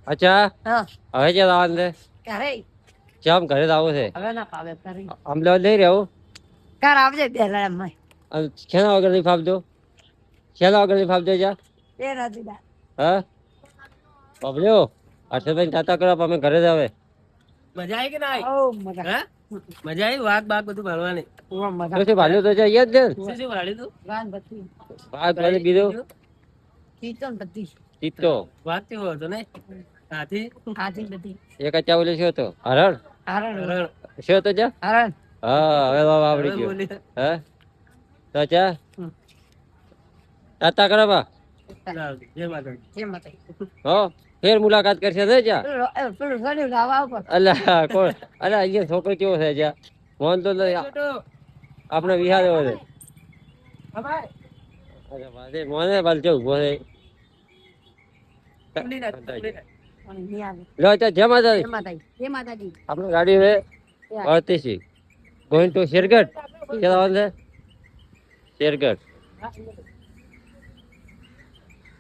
અચ્છા હા હવે ક્યાં આવવાનું છે ઘરે ચમ ઘરે આવું છે હવે ના ફાવે કરી અમદાવાદ નહીં રહેવું ઘર આવજે પેલા એમ શેના વગર નહીં ફાવતો શેના વગર નહીં ફાવતો જા એ રાજીદા હા બબલ્યો હર્ષદભાઈ તાતા કરો અમે ઘરે જ આવે મજા આવી કે ના આવી? ઓ મજા હે? મજા આવી વાઘ બાગ બધું ભરવાની ઓ મજા શું શું ભાલ્યું તો છે અહીંયા જ છે ને? શું શું વાળ્યું તું? ગાન બત્તી ભાગ વાળી બીજું કીર્તન બત્તી ચિત્તો વાઘ કેવો હતો ને હાથી હાથી બત્તી એક અચ્છા બોલે શું હતો હરણ હરણ હરણ. શું હતો જા હરણ હા હવે બાબા આવડી હવે ગયો બોલી. હે તો ચા તાતા કરો બા ચાલ, જય માતાજી. જે મતે હો ફેર મુલાકાત કરશે ને જા પેલું સડ્યું લાવા ઉપર અલ્લા કોણ અલ્લા અહીંયા છોકરો કેવો છે જા મોહન તો છોટુ, આપણે વિહાર એવો છે હા ભાઈ. અરે વાદે મોને બાલ જો ઉભો છે ઊંડી નાખ, ઊંડી નાખ. અને નિયાલ લો ચા જય માતાજી જે માતાજી આપણી ગાડી છે અડતીસી ગોઈંગ ટુ શેરગઢ કેટલા વાગે શેરગઢ